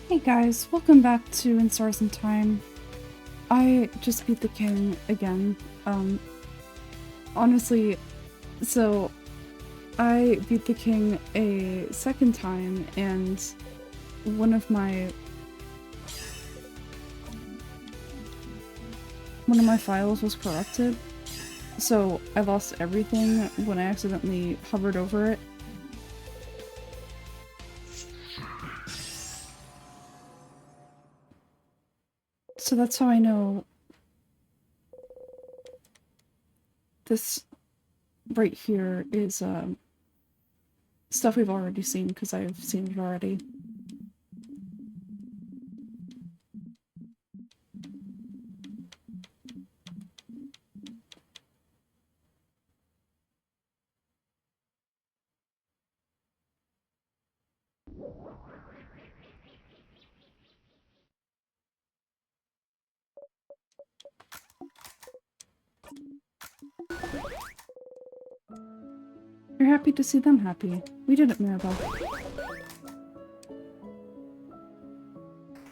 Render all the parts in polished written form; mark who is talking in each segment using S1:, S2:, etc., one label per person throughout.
S1: Hey guys, welcome back to In Stars and Time. I just beat the king again. Honestly, so I beat the king a second time and one of my files was corrupted. So I lost everything when I accidentally hovered over it. So that's how I know this right here is stuff we've already seen because I've seen it already. You're happy to see them happy. We did it, Mirabelle.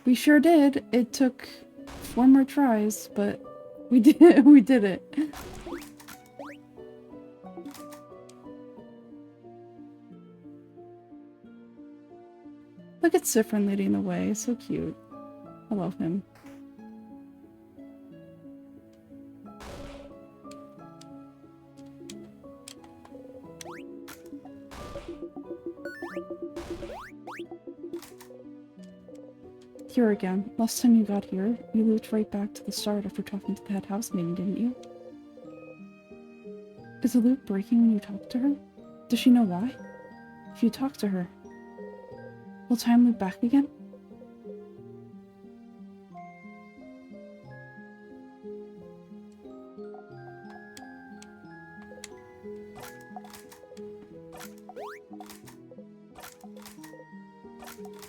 S1: We sure did. It took 4 more tries, but we did it. We did it. Look at SIFFRIN leading the way. So cute. I love him. Here again. Last time you got here, you looped right back to the start after talking to the head housemaid, didn't you? Is the loop breaking when you talk to her? Does she know why? If you talk to her, will time loop back again?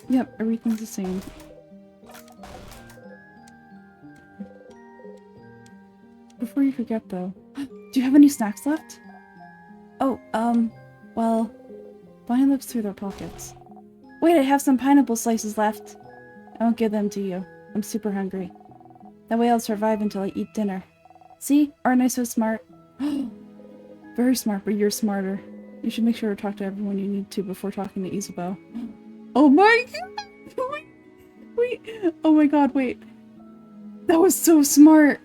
S1: Yep, everything's the same. Before you forget though, do you have any snacks left? Oh, well, Bonnie looks through their pockets. Wait, I have some pineapple slices left. I won't give them to you. I'm super hungry. That way I'll survive until I eat dinner. See? Aren't I so smart? Very smart, but you're smarter. You should make sure to talk to everyone you need to before talking to Isabeau. Oh my god! Wait! Oh my god, wait. That was so smart!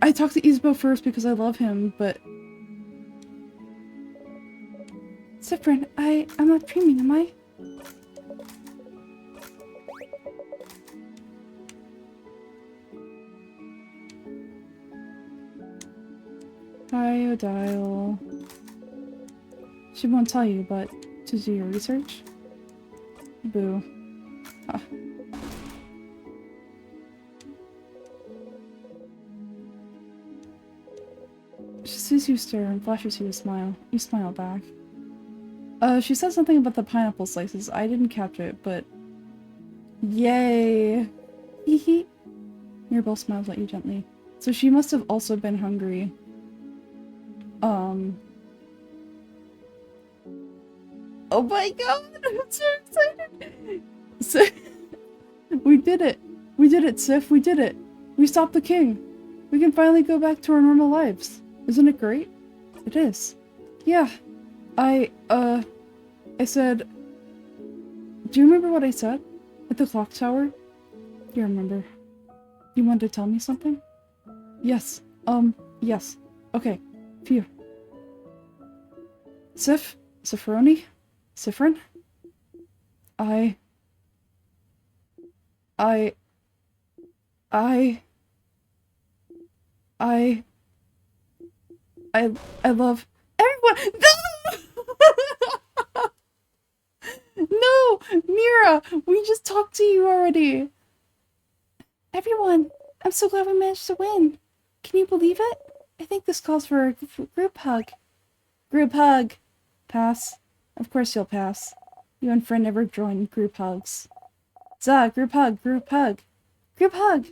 S1: I talked to Isabeau first because I love him, but... SIFFRIN, I'm not dreaming, am I? Hi, Odile. She won't tell you, but to do your research? Boo. Ah. She sees you stare and flashes you a smile. You smile back. She said something about the pineapple slices. I didn't capture it, but... Yay! Hehe. Mirabelle smiles at you gently. So she must have also been hungry. Oh my god! I'm so excited! So we did it! We did it, Sif! We did it! We stopped the king! We can finally go back to our normal lives! Isn't it great? It is. Yeah. I said... Do you remember what I said? At the clock tower? You remember. You wanted to tell me something? Yes. Yes. Okay. Phew. Sif? SIFFRONI? SIFFRIN? I love everyone. No! No! Mira! We just talked to you already! Everyone! I'm so glad we managed to win! Can you believe it? I think this calls for a group hug. Group hug! Pass. Of course you'll pass. You and Friend never join group hugs. Zah! Group hug! Group hug! Group hug!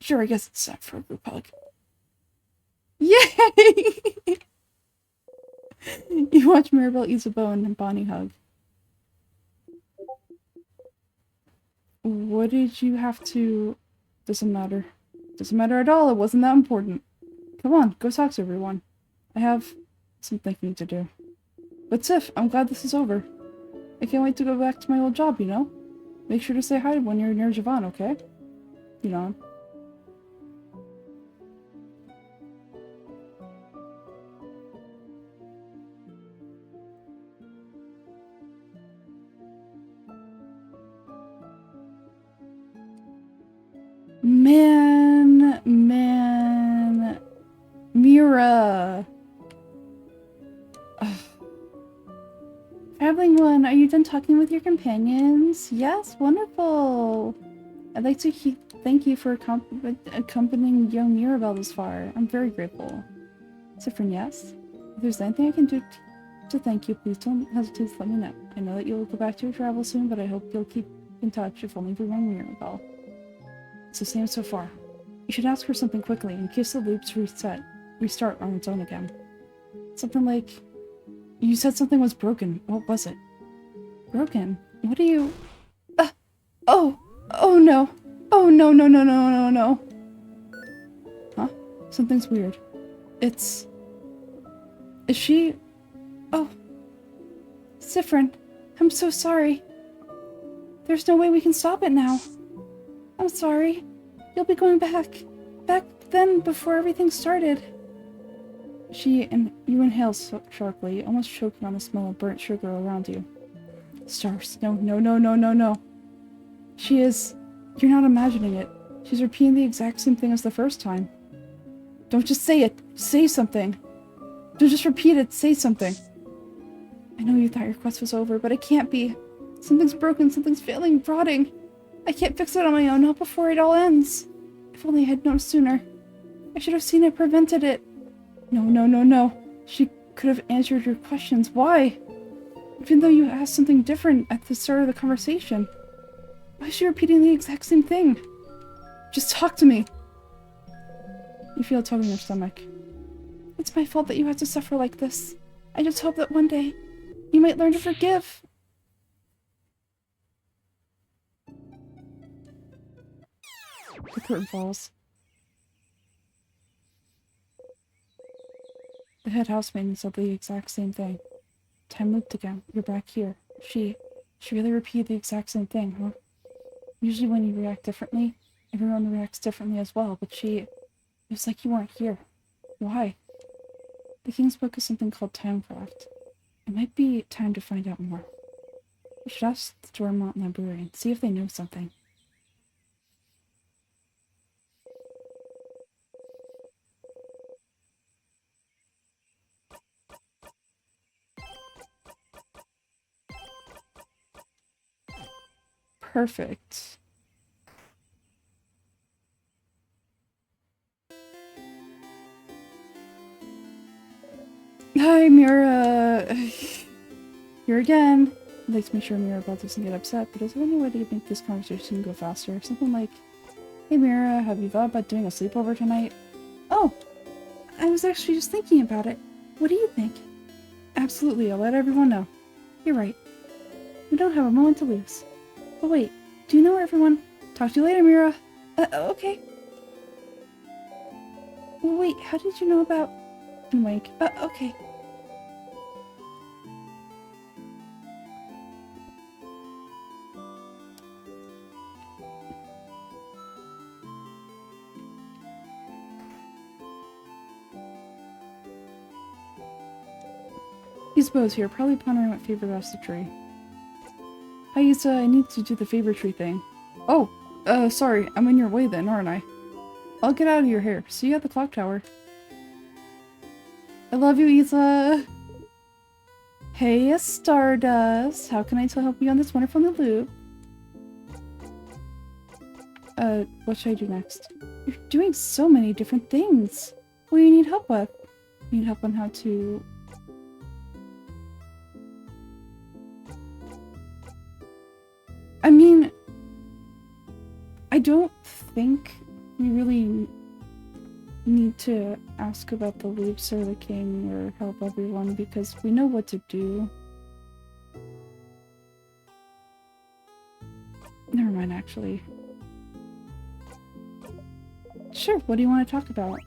S1: Sure, I guess it's time for a group hug. Yay! You watch Mirabelle, Isabeau, and Bonnie hug. What did you have to... Doesn't matter. Doesn't matter at all, it wasn't that important. Come on, go talk to everyone. I have some thinking to do. But Tiff, I'm glad this is over. I can't wait to go back to my old job, you know? Make sure to say hi when you're near Javon, okay? You know. Man, Mira. Traveling one, are you done talking with your companions? Yes, wonderful. I'd like to thank you for accompanying young Mirabelle this far. I'm very grateful. SIFFRIN, yes? If there's anything I can do to thank you, please don't hesitate to let me know. I know that you'll go back to your travel soon, but I hope you'll keep in touch, if only for young Mirabelle. It's the same so far. You should ask her something quickly in case the loops restart on its own again. Something like... You said something was broken. What was it? Broken? What do you... Oh! Oh no! Oh no no no no no no! Huh? Something's weird. It's... Is she... Oh. SIFFRIN, I'm so sorry. There's no way we can stop it now. I'm sorry. You'll be going back. Back then, before everything started. You inhale sharply, almost choking on the smell of burnt sugar around you. Stars. No, no, no, no, no, no. She is... You're not imagining it. She's repeating the exact same thing as the first time. Don't just say it. Say something. Don't just repeat it. Say something. I know you thought your quest was over, but it can't be. Something's broken. Something's failing. Rotting. I can't fix it on my own. Not before it all ends. If only I had known sooner. I should have seen it. Prevented it. No, no, no, no. She could have answered your questions. Why? Even though you asked something different at the start of the conversation. Why is she repeating the exact same thing? Just talk to me. You feel a tug in your stomach. It's my fault that you had to suffer like this. I just hope that one day you might learn to forgive. The curtain falls. The head housemaiden said the exact same thing. Time looped again. You're back here. She really repeated the exact same thing, huh? Usually when you react differently, everyone reacts differently as well, but it was like you weren't here. Why? The King's book is something called Timecraft. It might be time to find out more. We should ask the Dormont librarian, see if they know something. Perfect. Hi, Mira. Here again. I'd like to make sure Mirabelle doesn't get upset, but is there any way to make this conversation go faster? Something like, hey Mira, have you thought about doing a sleepover tonight? Oh, I was actually just thinking about it. What do you think? Absolutely, I'll let everyone know. You're right. We don't have a moment to lose. But wait, do you know everyone? Talk to you later, Mira. Okay. Well, wait, how did you know about... And wink. Okay. Isabeau's here, probably pondering what favor to ask the tree. Hi Isa, I need to do the favor tree thing. Oh, sorry, I'm in your way then, aren't I? I'll get out of your hair. See you at the clock tower. I love you, Isa! Hey, Stardust! How can I help you on this wonderful new loop? What should I do next? You're doing so many different things! What do you need help with? You need help on how to... I mean... I don't think we really need to ask about the loops or the king or help everyone because we know what to do. Never mind, actually. Sure, what do you want to talk about?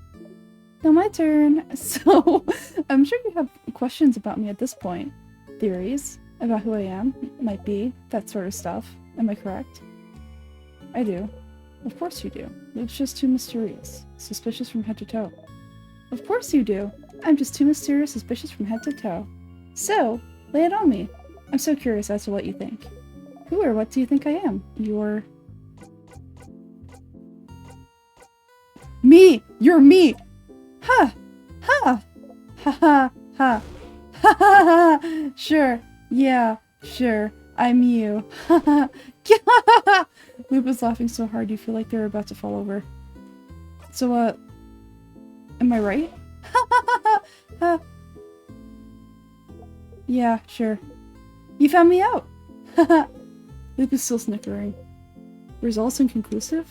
S1: Now my turn! So, I'm sure you have questions about me at this point. Theories about who I am, might be, that sort of stuff. Am I correct? I do. Of course you do. It's just too mysterious. Suspicious from head to toe. Of course you do. I'm just too mysterious, suspicious from head to toe. So, lay it on me. I'm so curious as to what you think. Who or what do you think I am? You're... Me! You're me! Ha! Ha! Ha ha ha! Ha ha ha! Sure. Yeah. Sure. I'm you. Ha ha! Yeah! Luke was laughing so hard you feel like they were about to fall over. So, am I right? Ha ha ha ha! Yeah, sure. You found me out! Haha! Luke is still snickering. Results inconclusive?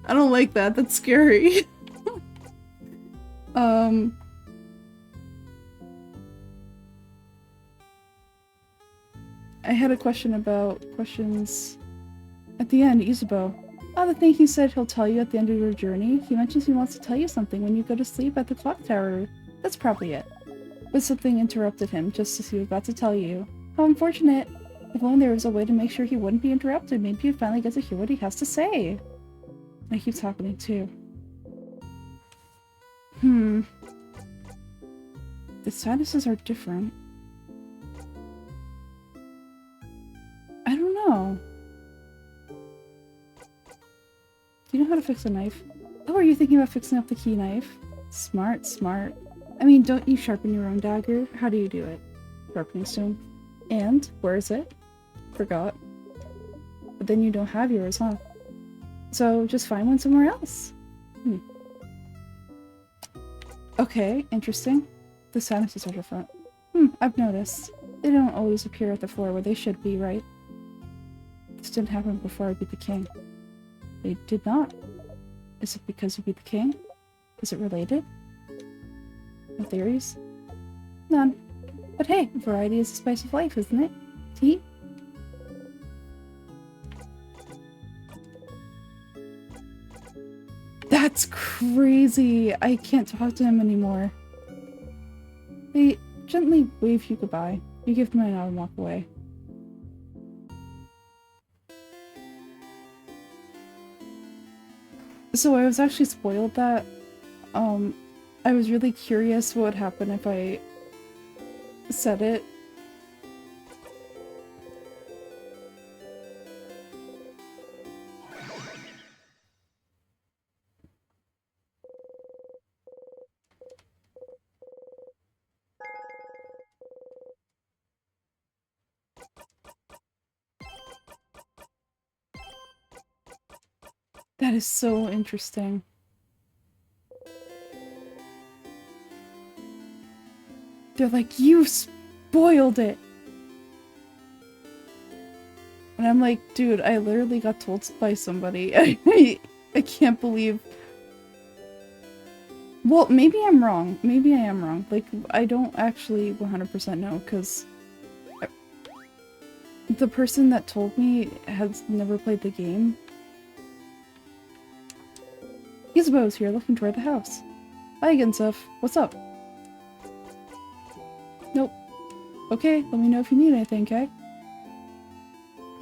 S1: I don't like that. That's scary. I had a question about questions at the end, Isabeau. Oh, the thing he said he'll tell you at the end of your journey. He mentions he wants to tell you something when you go to sleep at the clock tower. That's probably it. But something interrupted him just as he was about to tell you. How unfortunate. If only there was a way to make sure he wouldn't be interrupted, maybe you'd finally get to hear what he has to say. And it keeps happening too. The statuses are different. I don't know. Do you know how to fix a knife? Oh, are you thinking about fixing up the key knife? Smart, smart. I mean, don't you sharpen your own dagger? How do you do it? Sharpening stone. And? Where is it? Forgot. But then you don't have yours, huh? So, just find one somewhere else. Okay, interesting. The silences are different. I've noticed. They don't always appear at the floor where they should be, right? This didn't happen before I beat the king. They did not. Is it because you beat the king? Is it related? No theories? None. But hey, variety is the spice of life, isn't it? Tea? That's crazy! I can't talk to him anymore. They gently wave you goodbye. You give them a nod and walk away. So I was actually spoiled that. I was really curious what would happen if I said it. That is so interesting. They're like, you spoiled it! And I'm like, dude, I literally got told by somebody. I can't believe... Well, maybe I'm wrong. Maybe I am wrong. Like, I don't actually 100% know, because... the person that told me has never played the game. Isabeau's here looking toward the house. Hi again, Sif. What's up? Nope. Okay, let me know if you need anything, okay?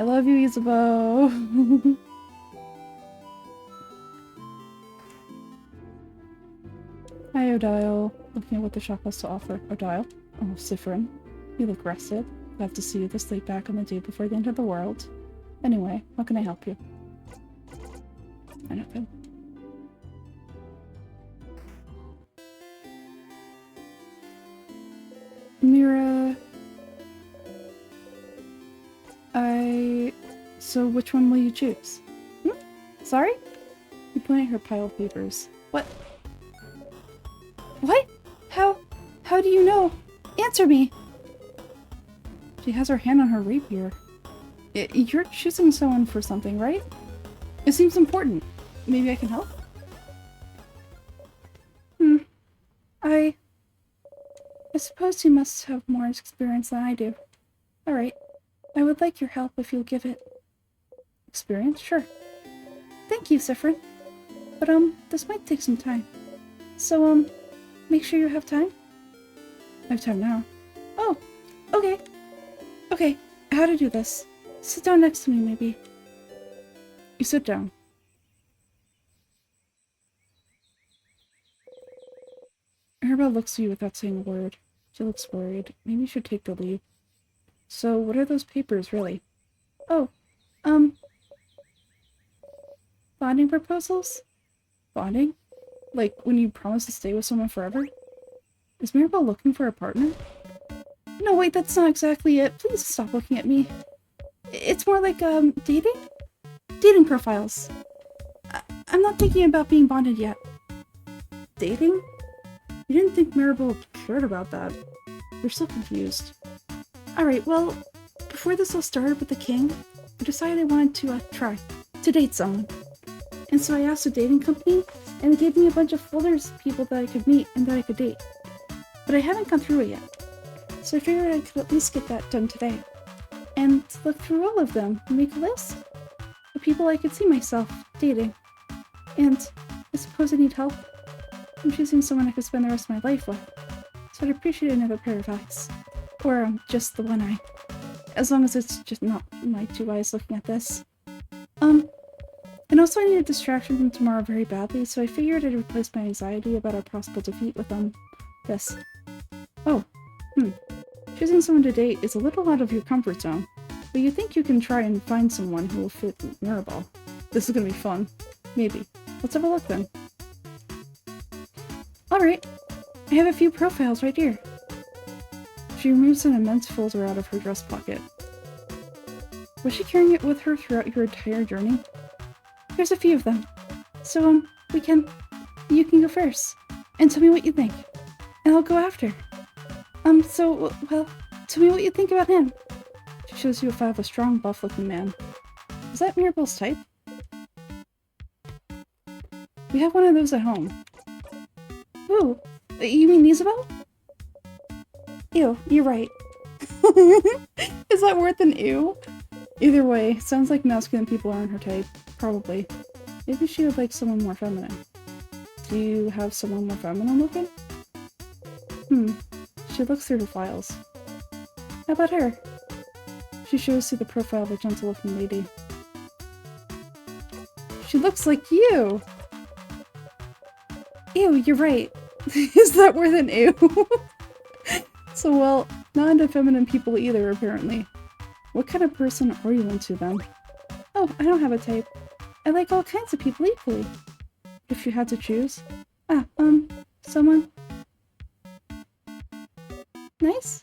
S1: I love you, Isabeau. Hi, Odile. Looking at what the shop has to offer. Odile? Oh, SIFFRIN. You look rested. Glad to see you this late back on the day before the end of the world. Anyway, how can I help you? Nothing. Mira... So which one will you choose? Sorry? You point at her pile of papers. What? What? How do you know? Answer me! She has her hand on her rapier. You're choosing someone for something, right? It seems important. Maybe I can help? suppose you must have more experience than I do. Alright. I would like your help if you'll give it. Experience? Sure. Thank you, SIFFRIN. But, this might take some time. So, make sure you have time? I have time now. Oh, okay. Okay, how to do this. Sit down next to me, maybe. You sit down. Arabelle looks at you without saying a word. She looks worried. Maybe you should take the lead. So, what are those papers, really? Oh, bonding proposals? Bonding? Like, when you promise to stay with someone forever? Is Mirabelle looking for a partner? No, wait, that's not exactly it. Please stop looking at me. It's more like, dating? Dating profiles. I'm not thinking about being bonded yet. Dating? You didn't think Mirabelle cared about that. You're so confused. Alright, well, before this all started with the king, I decided I wanted to, try to date someone. And so I asked a dating company, and they gave me a bunch of folders of people that I could meet and that I could date. But I haven't gone through it yet. So I figured I could at least get that done today. And look through all of them and make a list of people I could see myself dating. And I suppose I need help. I'm choosing someone I could spend the rest of my life with. So I'd appreciate another pair of eyes. Or just the one eye. As long as it's just not my two eyes looking at this. And also I need a distraction from tomorrow very badly, so I figured I'd replace my anxiety about our possible defeat with, this. Oh, choosing someone to date is a little out of your comfort zone, but you think you can try and find someone who will fit Mirabelle. This is gonna be fun. Maybe. Let's have a look then. Alright, I have a few profiles right here. She removes an immense folder out of her dress pocket. Was she carrying it with her throughout your entire journey? There's a few of them. So, you can go first, and tell me what you think. And I'll go after. Well, tell me what you think about him. She shows you a file of a strong, buff-looking man. Is that Mirabelle's type? We have one of those at home. Ooh, you mean Isabel? Ew, you're right. Is that worth an ew? Either way, sounds like masculine people aren't her type. Probably. Maybe she would like someone more feminine. Do you have someone more feminine looking? She looks through her files. How about her? She shows you the profile of a gentle-looking lady. She looks like you! Ew, you're right. Is that worth an ew? So, well, not into feminine people either, apparently. What kind of person are you into, then? Oh, I don't have a type. I like all kinds of people equally. If you had to choose. Someone nice?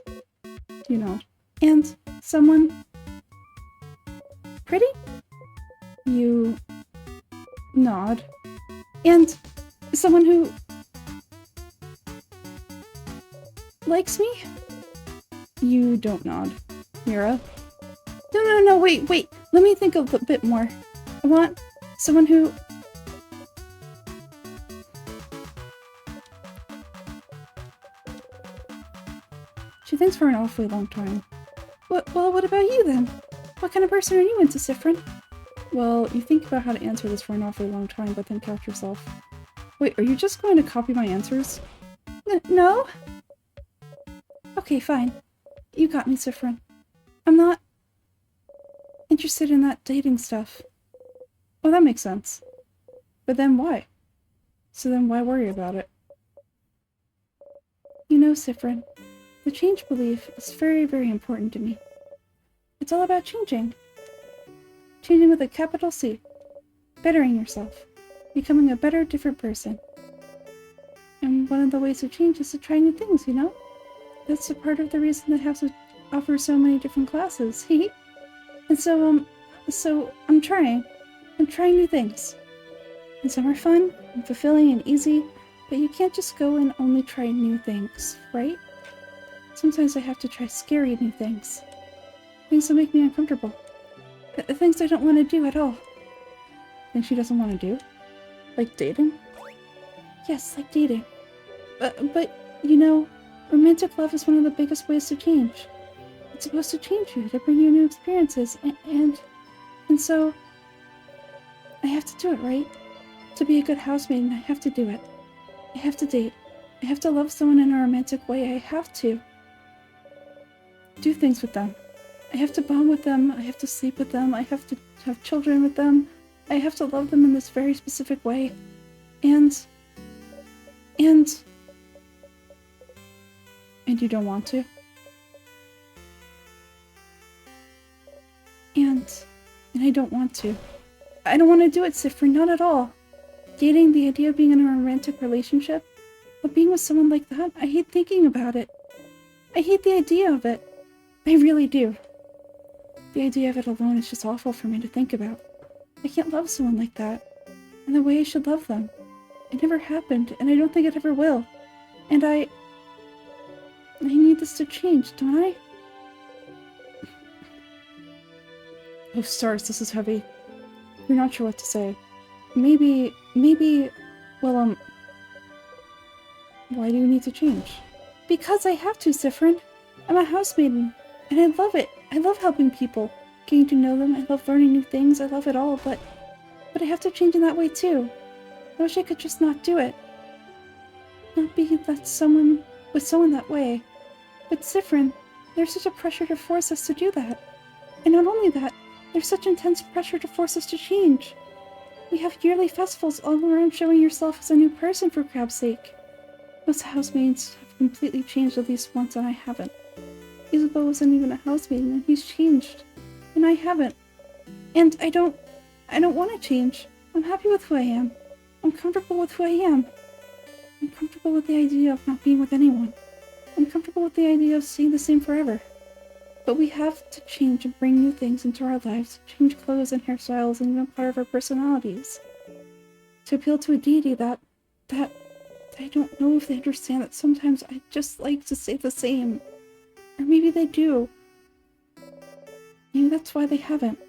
S1: You know. And someone pretty? You nod. And someone who likes me? You don't nod. Mira? No, wait. Let me think a bit more. I want someone who... She thinks for an awfully long time. Well, what about you then? What kind of person are you into, SIFFRIN? Well, you think about how to answer this for an awfully long time, but then catch yourself. Wait, are you just going to copy my answers? No? Okay, fine. You got me, SIFFRIN. I'm not interested in that dating stuff. Oh, that makes sense. But then why? So then why worry about it? You know, SIFFRIN, the change belief is very, very important to me. It's all about changing. Changing with a capital C. Bettering yourself. Becoming a better, different person. And one of the ways to change is to try new things, you know? That's a part of the reason that House offers so many different classes. And so I'm trying. I'm trying new things. And some are fun and fulfilling and easy, but you can't just go and only try new things, right? Sometimes I have to try scary new things. Things that make me uncomfortable. Things I don't want to do at all. Things she doesn't want to do? Like dating? Yes, like dating. But you know, Romantic love is one of the biggest ways to change. It's supposed to change you, to bring you new experiences, and so I have to do it, right? To be a good housemaid, I have to do it. I have to date. I have to love someone in a romantic way. I have to do things with them. I have to bond with them. I have to sleep with them. I have to have children with them. I have to love them in this very specific way. And you don't want to. And I don't want to. I don't want to do it, SIFFRIN, not at all. Dating, the idea of being in a romantic relationship, but being with someone like that, I hate thinking about it. I hate the idea of it. I really do. The idea of it alone is just awful for me to think about. I can't love someone like that, in the way I should love them. It never happened, and I don't think it ever will. And I need this to change, don't I? Oh, stars, this is heavy. You're not sure what to say. Maybe, well, why do you need to change? Because I have to, SIFFRIN. I'm a housemaiden, and I love it. I love helping people, getting to know them. I love learning new things. I love it all, but I have to change in that way too. I wish I could just not do it. Not be with someone that way. But SIFFRIN, there's such a pressure to force us to do that. And not only that, there's such intense pressure to force us to change. We have yearly festivals all around showing yourself as a new person, for crap's sake. Most housemaids have completely changed at least once, and I haven't. Isabel wasn't even a housemaid, and he's changed. And I haven't. And I don't want to change. I'm happy with who I am. I'm comfortable with who I am. I'm comfortable with the idea of not being with anyone. I'm comfortable with the idea of staying the same forever. But we have to change and bring new things into our lives, change clothes and hairstyles and even part of our personalities. To appeal to a deity that I don't know if they understand that sometimes I just like to stay the same. Or maybe they do. Maybe that's why they haven't.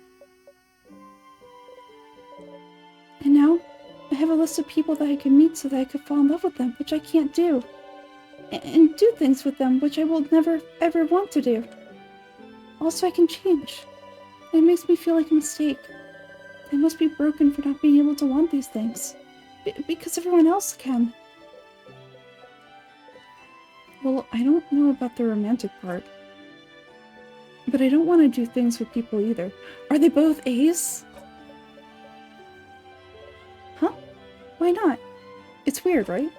S1: And now, I have a list of people that I can meet so that I could fall in love with them, which I can't do. And do things with them, which I will never, ever want to do. Also, I can change. It makes me feel like a mistake. I must be broken for not being able to want these things. Because everyone else can. Well, I don't know about the romantic part. But I don't want to do things with people either. Are they both A's? Huh? Why not? It's weird, right?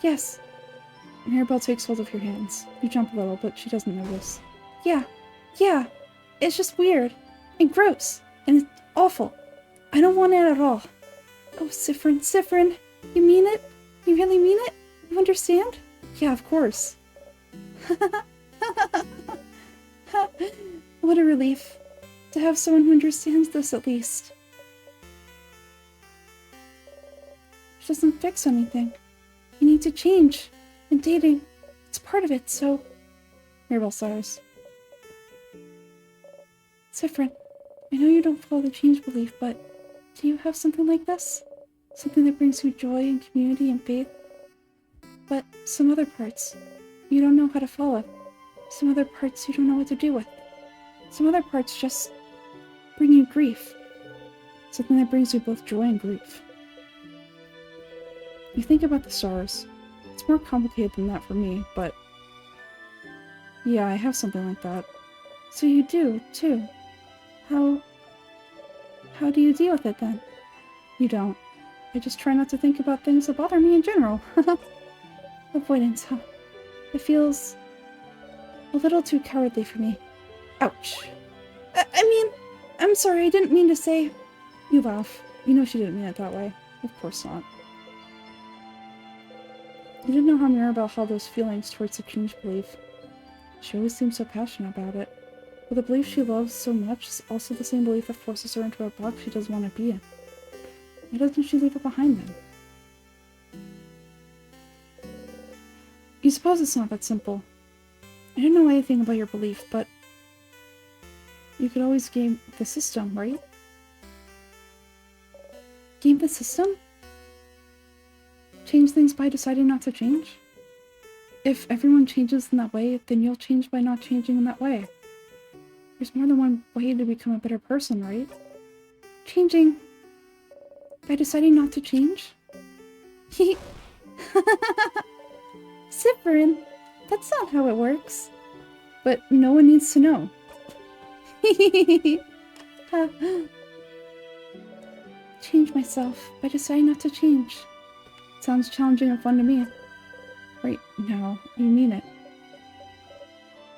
S1: Yes. Mirabelle takes hold of your hands. You jump a little, but she doesn't notice. Yeah. It's just weird. And gross. And it's awful. I don't want it at all. Oh, SIFFRIN, you mean it? You really mean it? You understand? Yeah, of course. What a relief. To have someone who understands this, at least. It doesn't fix anything. You need to change. And dating, it's part of it, so... Mirabelle sighs. SIFFRIN, I know you don't follow the change belief, but do you have something like this? Something that brings you joy and community and faith? But some other parts, you don't know how to follow. Some other parts you don't know what to do with. Some other parts just bring you grief. Something that brings you both joy and grief. You think about the stars. It's more complicated than that for me, but... yeah, I have something like that. So you do, too. How do you deal with it, then? You don't. I just try not to think about things that bother me in general. Avoidance, huh? It feels... a little too cowardly for me. Ouch. I mean, I'm sorry, I didn't mean to say... You laugh. You know she didn't mean it that way. Of course not. You didn't know how Mirabelle held those feelings towards the change belief. She always seemed so passionate about it. But the belief she loves so much is also the same belief that forces her into a box she doesn't want to be in. Why doesn't she leave it behind then? You suppose it's not that simple. I don't know anything about your belief, but... you could always game the system, right? Game the system? Change things by deciding not to change? If everyone changes in that way, then you'll change by not changing in that way. There's more than one way to become a better person, right? Changing by deciding not to change? SIFFRIN, that's not how it works. But no one needs to know. Change myself by deciding not to change. Sounds challenging and fun to me. Right now, you mean it.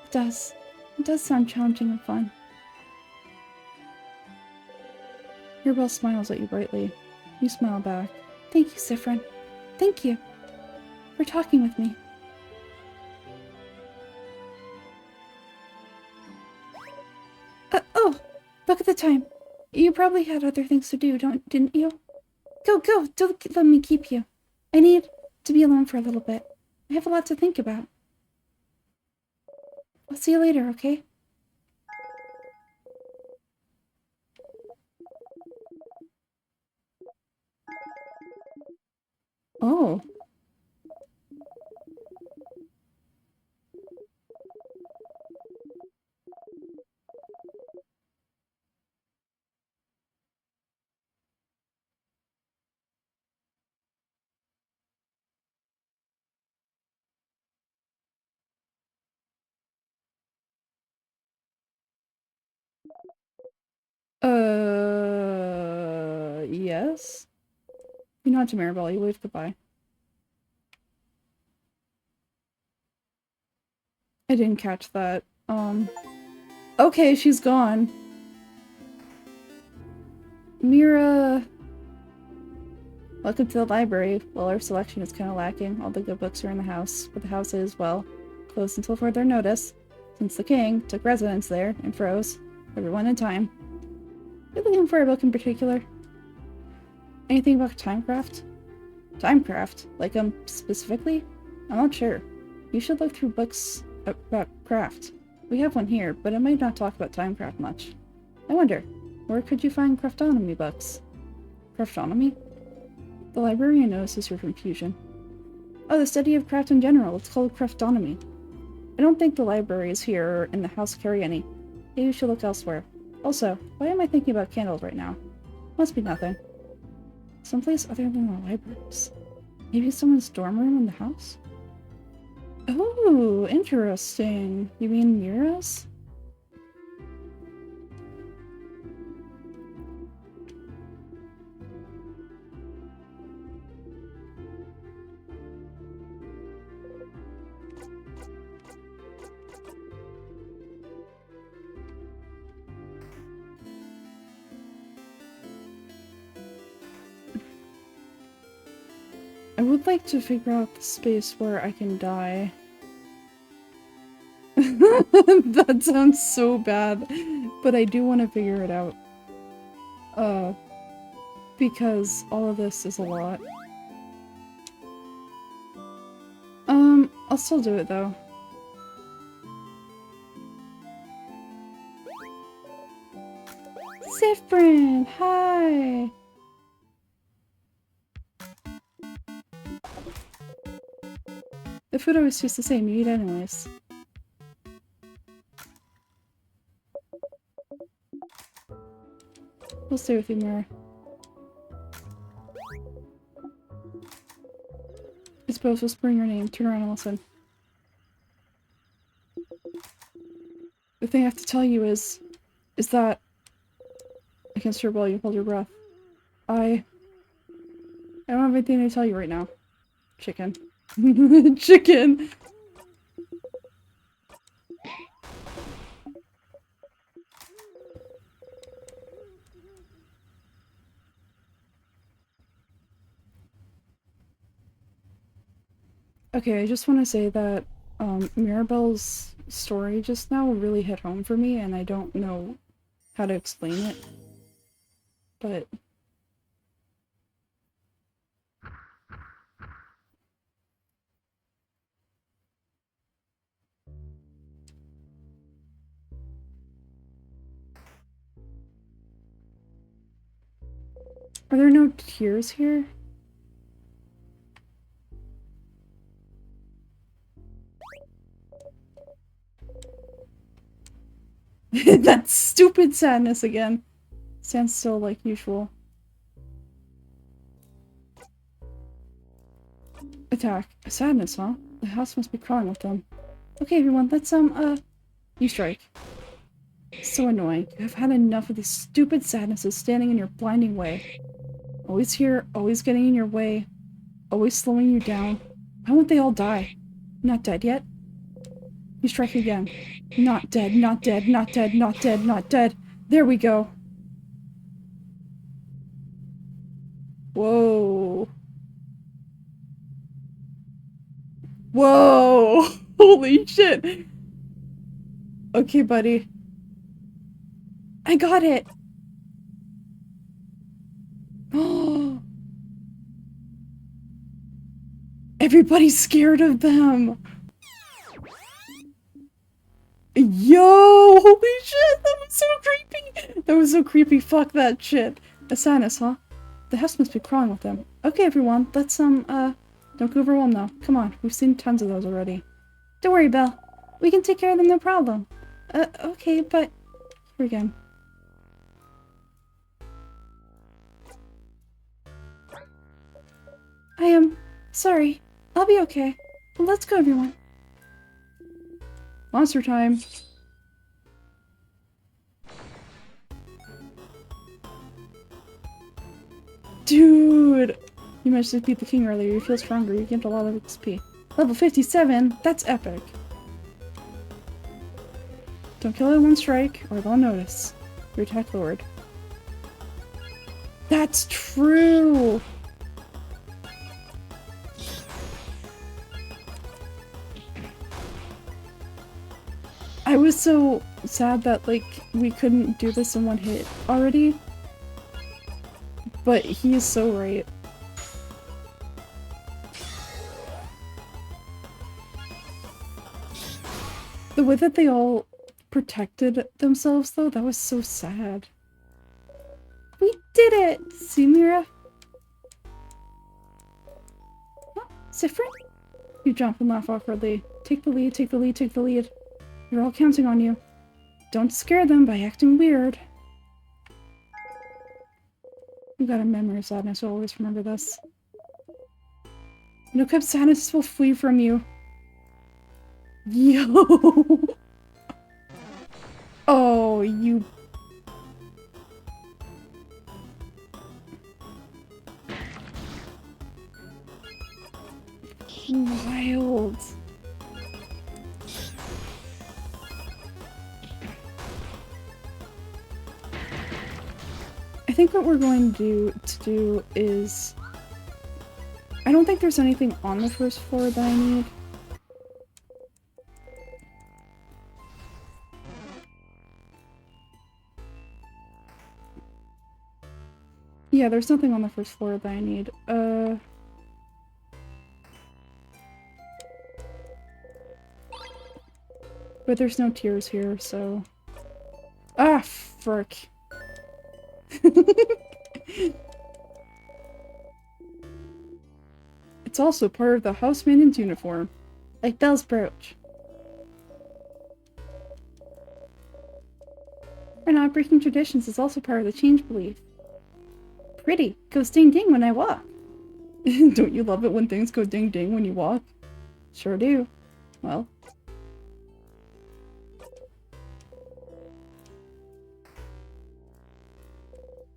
S1: It does. It does sound challenging and fun. Mirabelle smiles at you brightly. You smile back. Thank you, SIFFRIN. Thank you for talking with me. Oh! Look at the time. You probably had other things to do, didn't you? Go, go! Don't let me keep you. I need to be alone for a little bit. I have a lot to think about. I'll see you later, okay? Oh. Yes? You nod to Mirabelle, you wave goodbye. I didn't catch that. Okay, she's gone. Mira... Welcome to the library. Well, our selection is kind of lacking. All the good books are in the house, but the house is, well, closed until further notice, since the king took residence there and froze everyone in time. You're looking for a book in particular? Anything about Timecraft? Timecraft? Like, specifically? I'm not sure. You should look through books about craft. We have one here, but it might not talk about Timecraft much. I wonder, where could you find craftonomy books? Craftonomy? The librarian notices your confusion. Oh, the study of craft in general. It's called craftonomy. I don't think the libraries here or in the house carry any. Maybe you should look elsewhere. Also, why am I thinking about candles right now? Must be nothing. Someplace other than the libraries. Maybe someone's dorm room in the house? Oh, interesting. You mean Mira's? I would like to figure out the space where I can die. That sounds so bad, but I do want to figure it out. Because all of this is a lot. I'll still do it though. SIFFRIN! Hi! The food always tastes the same, you eat anyways. We'll stay with you, Mira. It's both whispering your name. Turn around and listen. The thing I have to tell you is that against your will, you hold your breath. I don't have anything to tell you right now. Chicken. Chicken! Okay, I just want to say that Mirabelle's story just now really hit home for me, and I don't know how to explain it. But are there no tears here? That stupid sadness again. Stands still like usual. Attack. Sadness, huh? The house must be crawling with them. Okay, everyone, let's, you strike. So annoying. I've had enough of these stupid sadnesses standing in your blinding way. Always here, always getting in your way, always slowing you down. Why won't they all die? Not dead yet? You strike again. Not dead, not dead, not dead, not dead, not dead. There we go. Whoa. Whoa! Holy shit! Okay, buddy. I got it! Oh! Everybody's scared of them! Yo! Holy shit! That was so creepy! That was so creepy. Fuck that shit. A sadness, huh? The house must be crawling with them. Okay, everyone. Let's, don't get overwhelmed now. Come on. We've seen tons of those already. Don't worry, Belle. We can take care of them, no problem. Okay, but... Here again. I am... sorry. I'll be okay. Let's go, everyone. Monster time. Dude! You managed to beat the king earlier. You feel stronger. You gained a lot of XP. Level 57? That's epic. Don't kill it in one strike, or they'll notice. Your attack lowered. That's true! I was so sad that, like, we couldn't do this in one hit already. But he is so right. The way that they all protected themselves, though, that was so sad. We did it! See, Mira? Oh, SIFFRIN? You jump and laugh awkwardly. Take the lead, take the lead, take the lead. They're all counting on you. Don't scare them by acting weird. You got a memory of sadness, so always remember this. No kept sadness will flee from you. Yo! Oh, you... Wild. I think what we're going to do is... I don't think there's anything on the first floor that I need. Yeah, there's nothing on the first floor that I need. But there's no tears here, so... Ah, frick. It's also part of the house maiden's uniform. Like Belle's brooch. For not breaking traditions is also part of the change belief. Pretty. Goes ding ding when I walk. Don't you love it when things go ding ding when you walk? Sure do. Well.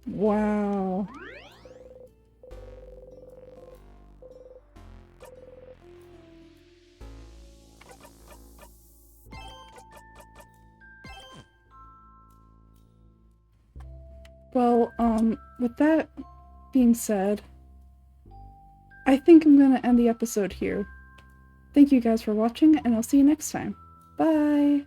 S1: Wow. Well, with that being said, I think I'm gonna end the episode here. Thank you guys for watching, and I'll see you next time. Bye!